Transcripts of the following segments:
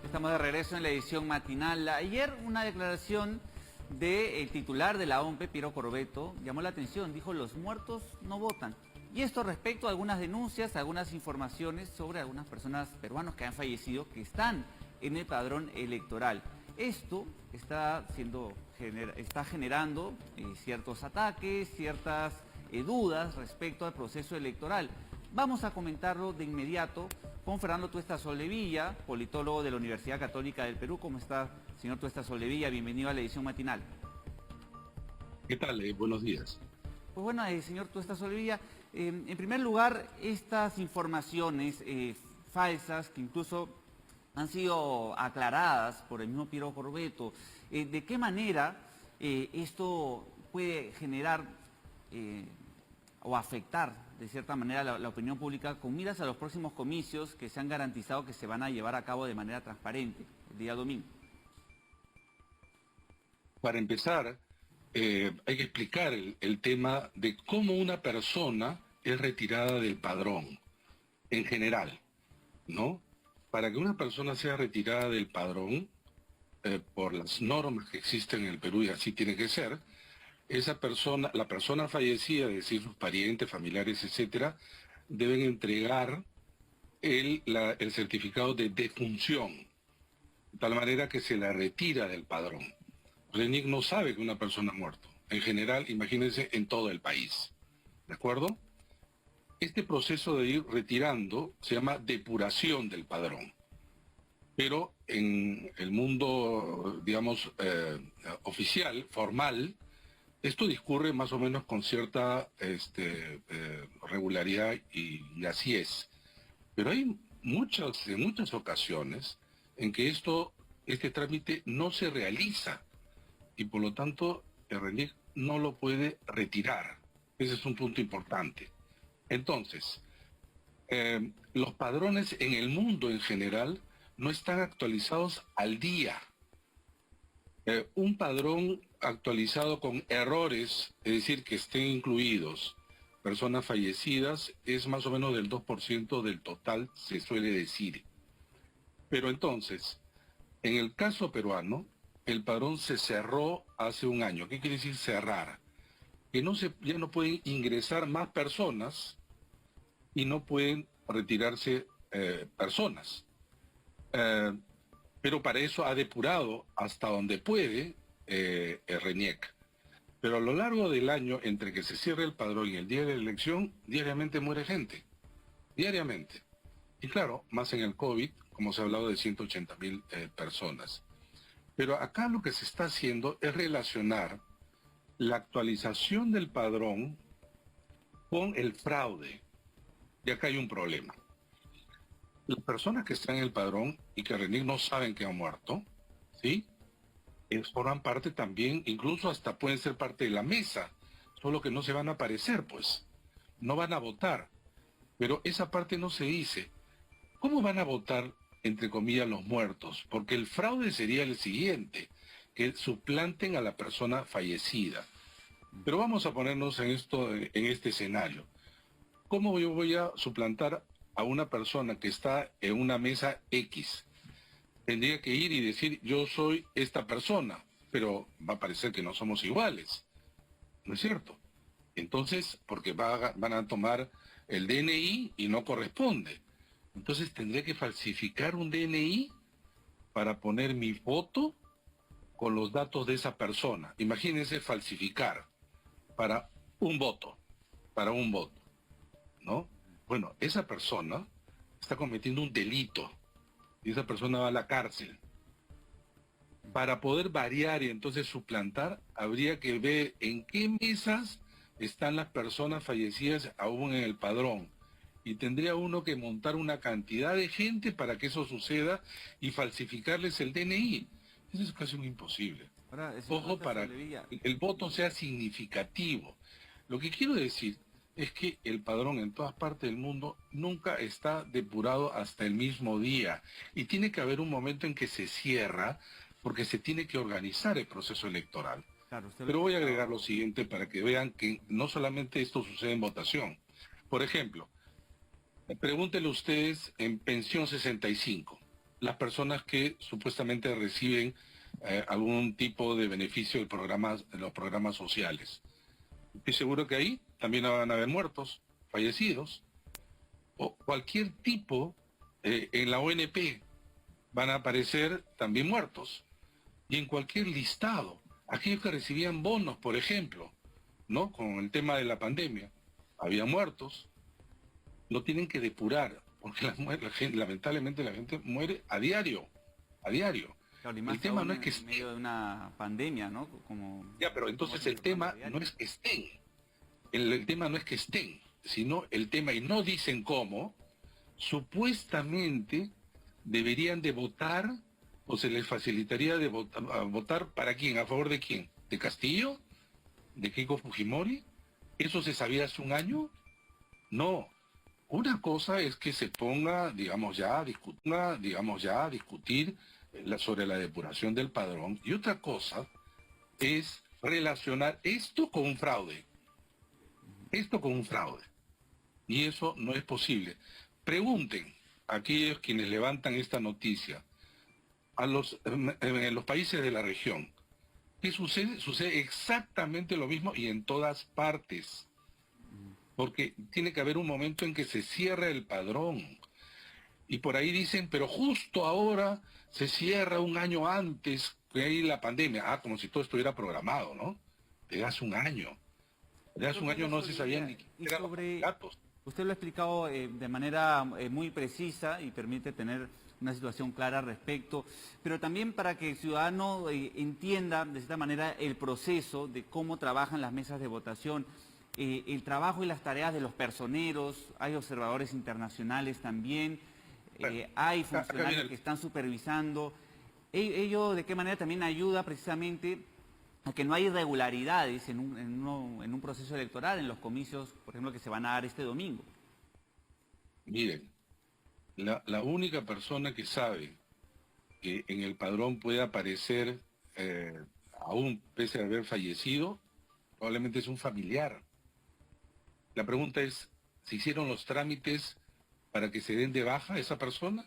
Estamos de regreso en la edición matinal. Ayer una declaración del titular de la OMPE, Piero Corbeto, llamó la atención. Dijo: los muertos no votan. Y esto respecto a algunas denuncias, algunas informaciones sobre algunas personas peruanos que han fallecido, que están en el padrón electoral. Esto está generando ciertos ataques, ciertas dudas respecto al proceso electoral. Vamos a comentarlo de inmediato con Fernando Tuesta Soldevilla, politólogo de la Universidad Católica del Perú. ¿Cómo está, señor Tuesta Soldevilla? Bienvenido a la edición matinal. ¿Qué tal? Buenos días. Pues bueno, señor Tuesta Soldevilla, en primer lugar, estas informaciones falsas, que incluso han sido aclaradas por el mismo Piero Corbeto, ¿de qué manera esto puede generar o afectar de cierta manera la opinión pública con miras a los próximos comicios que se han garantizado que se van a llevar a cabo de manera transparente el día domingo? Para empezar, hay que explicar el tema de cómo una persona es retirada del padrón, en general, ¿no? Para que una persona sea retirada del padrón, por las normas que existen en el Perú, y así tiene que ser, esa persona, la persona fallecida, es decir, sus parientes, familiares, etcétera, deben entregar el certificado de defunción, de tal manera que se la retira del padrón. RENIEC no sabe que una persona ha muerto. En general, imagínense, en todo el país. ¿De acuerdo? Este proceso de ir retirando se llama depuración del padrón. Pero en el mundo, digamos, oficial, formal, esto discurre más o menos con cierta regularidad y así es. Pero hay en muchas ocasiones en que este trámite no se realiza y por lo tanto el RENIEC no lo puede retirar. Ese es un punto importante. Entonces, los padrones en el mundo en general no están actualizados al día. Un padrón actualizado con errores, es decir, que estén incluidos personas fallecidas, es más o menos del 2% del total, se suele decir. Pero entonces, en el caso peruano, el padrón se cerró hace un año. ¿Qué quiere decir cerrar? Que ya no pueden ingresar más personas y no pueden retirarse personas. Pero para eso ha depurado hasta donde puede el RENIEC. Pero a lo largo del año, entre que se cierre el padrón y el día de la elección, diariamente muere gente. Diariamente. Y claro, más en el COVID, como se ha hablado de 180.000 personas. Pero acá lo que se está haciendo es relacionar la actualización del padrón con el fraude. Y acá hay un problema. Las personas que están en el padrón y que RENIEC no saben que han muerto, ¿sí? Forman parte también, incluso hasta pueden ser parte de la mesa, solo que no se van a aparecer, pues. No van a votar. Pero esa parte no se dice. ¿Cómo van a votar, entre comillas, los muertos? Porque el fraude sería el siguiente, que suplanten a la persona fallecida. Pero vamos a ponernos en este escenario. ¿Cómo yo voy a suplantar a una persona que está en una mesa X? Tendría que ir y decir: yo soy esta persona, pero va a parecer que no somos iguales, ¿no es cierto? Entonces, porque van a tomar el DNI y no corresponde. Entonces tendré que falsificar un DNI para poner mi foto con los datos de esa persona. Imagínense falsificar para un voto, ¿no? Bueno, esa persona está cometiendo un delito y esa persona va a la cárcel. Para poder variar y entonces suplantar, habría que ver en qué mesas están las personas fallecidas aún en el padrón. Y tendría uno que montar una cantidad de gente para que eso suceda y falsificarles el DNI. Eso es casi un imposible. Ahora, Ojo, para que el voto sea significativo. Lo que quiero decir es que el padrón en todas partes del mundo nunca está depurado hasta el mismo día. Y tiene que haber un momento en que se cierra, porque se tiene que organizar el proceso electoral. Claro, Pero voy a agregar lo siguiente para que vean que no solamente esto sucede en votación. Por ejemplo, pregúntenle ustedes en pensión 65. las personas que supuestamente reciben algún tipo de beneficio de los programas sociales. Estoy seguro que ahí también van a haber muertos, fallecidos, o cualquier tipo en la ONP van a aparecer también muertos. Y en cualquier listado, aquellos que recibían bonos, por ejemplo, ¿no? Con el tema de la pandemia, había muertos, lo tienen que depurar, porque lamentablemente la gente muere a diario, a diario. Claro, y El más tema aún no es que en medio estén, de una pandemia, ¿no? Como ya, pero estamos entonces el informando a tema no diario. es que estén, el tema no es que estén, sino el tema, y no dicen cómo, supuestamente deberían de votar o se les facilitaría de votar para quién, a favor de quién, de Castillo, de Keiko Fujimori. ¿Eso se sabía hace un año? No. Una cosa es que se ponga, digamos ya a discutir sobre la depuración del padrón, y otra cosa es relacionar esto con un fraude, esto con un fraude. Y eso no es posible. Pregunten a aquellos quienes levantan esta noticia, en los países de la región, ¿qué sucede? Sucede exactamente lo mismo y en todas partes, porque tiene que haber un momento en que se cierra el padrón. Y por ahí dicen, pero justo ahora se cierra un año antes que hay la pandemia. Ah, como si todo estuviera programado, ¿no? Desde hace un año. Desde hace Doctor un año César no se sabían Solivilla, ni quiénes y eran los sobre, candidatos. usted lo ha explicado de manera muy precisa y permite tener una situación clara al respecto, pero también para que el ciudadano entienda de cierta manera el proceso de cómo trabajan las mesas de votación, el trabajo y las tareas de los personeros, hay observadores internacionales también, Bueno, hay acá viene funcionarios que están supervisando. Ello de qué manera también ayuda precisamente a que no hay irregularidades en un proceso electoral, en los comicios, por ejemplo, que se van a dar este domingo. miren, la única persona que sabe que en el padrón puede aparecer, aún pese a haber fallecido, probablemente es un familiar. La pregunta es, ¿se hicieron los trámites para que se den de baja a esa persona?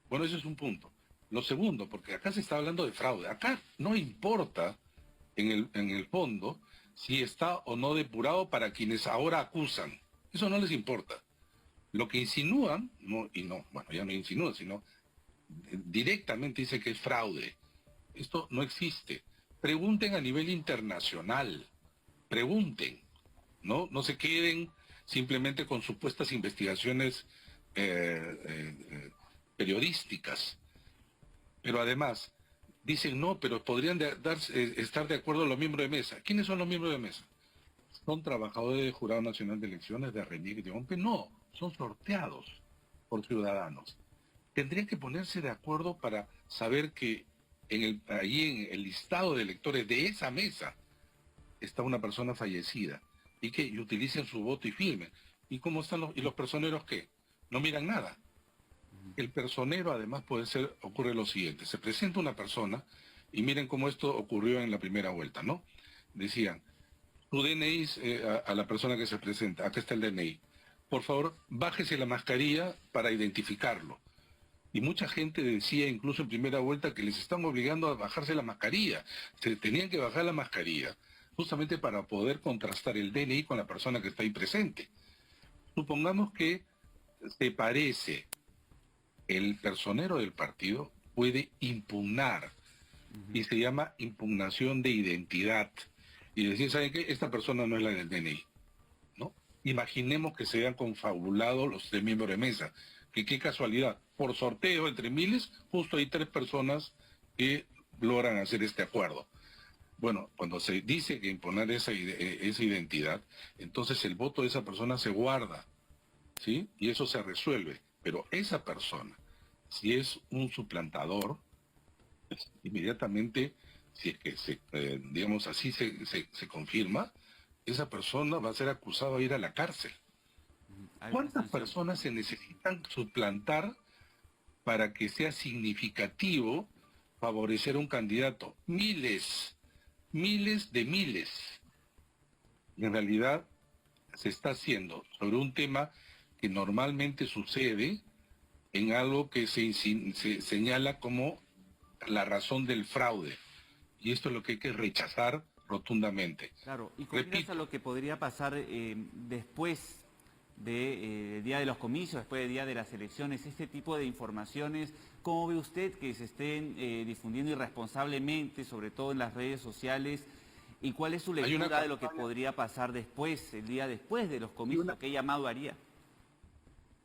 Bueno, eso es un punto. Lo segundo, porque acá se está hablando de fraude. Acá no importa en el fondo si está o no depurado para quienes ahora acusan. Eso no les importa. Lo que insinúan, no, y no, bueno, ya no insinúan, sino directamente dice que es fraude. Esto no existe. Pregunten a nivel internacional. Pregunten. No se queden simplemente con supuestas investigaciones periodísticas. Pero además, dicen no, pero podrían estar de acuerdo los miembros de mesa. ¿Quiénes son los miembros de mesa? ¿Son trabajadores del Jurado Nacional de Elecciones, de RENIEC y de OMPE? No, son sorteados por ciudadanos. Tendrían que ponerse de acuerdo para saber que ahí en el listado de electores de esa mesa está una persona fallecida y utilicen su voto y firmen. ¿Y cómo están los personeros qué? No miran nada. El personero además ocurre lo siguiente, se presenta una persona y miren cómo esto ocurrió en la primera vuelta, ¿no? Decían, tu DNI a la persona que se presenta, acá está el DNI. Por favor, bájese la mascarilla para identificarlo. Y mucha gente decía incluso en primera vuelta que les están obligando a bajarse la mascarilla. Se tenían que bajar la mascarilla justamente para poder contrastar el DNI con la persona que está ahí presente. Supongamos que se parece, el personero del partido puede impugnar y se llama impugnación de identidad. Y decir, ¿saben qué? Esta persona no es la del DNI, ¿no? Imaginemos que se hayan confabulado los tres miembros de mesa. Que qué casualidad, por sorteo entre miles, justo hay tres personas que logran hacer este acuerdo. Bueno, cuando se dice que imponer esa identidad, entonces el voto de esa persona se guarda, ¿sí? Y eso se resuelve. Pero esa persona, si es un suplantador, pues, inmediatamente, si es que digamos así se confirma, esa persona va a ser acusada de ir a la cárcel. Hay una ¿Cuántas sanción. personas se necesitan suplantar para que sea significativo favorecer a un candidato? Miles, miles de miles. Y en realidad se está haciendo sobre un tema que normalmente sucede en algo que se señala como la razón del fraude. Y esto es lo que hay que rechazar rotundamente. Claro, y con miras a Repito, lo que podría pasar después del día de los comicios, después del día de las elecciones, este tipo de informaciones, ¿cómo ve usted que se estén difundiendo irresponsablemente, sobre todo en las redes sociales? ¿Y cuál es su hay una lectura de lo que campaña, podría pasar después, el día después de los hay comicios? una, ¿Qué llamado haría?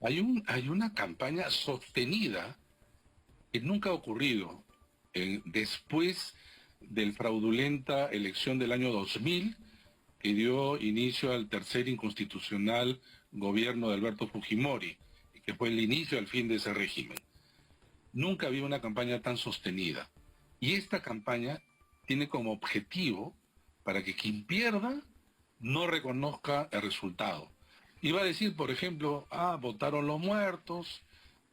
hay una campaña sostenida que nunca ha ocurrido después del fraudulenta elección del año 2000, que dio inicio al tercer inconstitucional gobierno de Alberto Fujimori, y que fue el inicio al fin de ese régimen. Nunca había una campaña tan sostenida. Y esta campaña tiene como objetivo para que quien pierda no reconozca el resultado. Y va a decir, por ejemplo, votaron los muertos,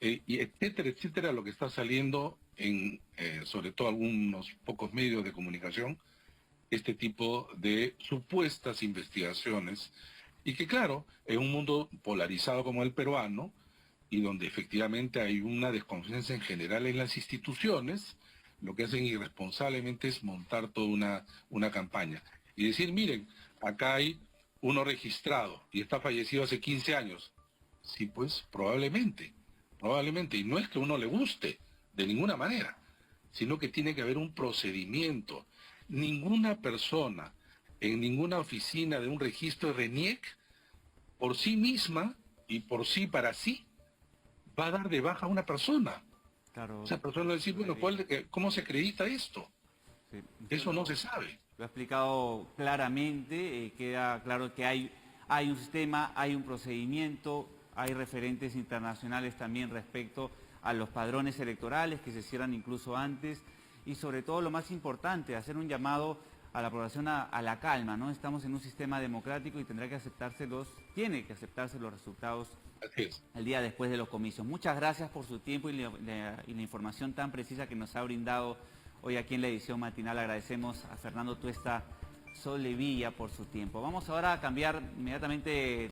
y etcétera, etcétera, lo que está saliendo en, sobre todo algunos pocos medios de comunicación, este tipo de supuestas investigaciones, y que claro, en un mundo polarizado como el peruano, y donde efectivamente hay una desconfianza en general en las instituciones, lo que hacen irresponsablemente es montar toda una campaña. Y decir, miren, acá hay uno registrado y está fallecido hace 15 años. Sí, pues probablemente. Y no es que a uno le guste, de ninguna manera, sino que tiene que haber un procedimiento. Ninguna persona en ninguna oficina de un registro de RENIEC, por sí misma y por sí para sí, va a dar de baja a una persona. Claro, Esa persona va a decir, bueno, ¿cómo se acredita esto? sí, usted Eso no se sabe. lo ha explicado claramente, queda claro que hay un sistema, hay un procedimiento, hay referentes internacionales también respecto a los padrones electorales que se cierran incluso antes y sobre todo lo más importante, hacer un llamado a la población a la calma, ¿no? Estamos en un sistema democrático y tiene que aceptarse los resultados Así es. el día después de los comicios. Muchas gracias por su tiempo y la información tan precisa que nos ha brindado hoy aquí en la edición matinal. Agradecemos a Fernando Tuesta Sollevilla por su tiempo. Vamos ahora a cambiar inmediatamente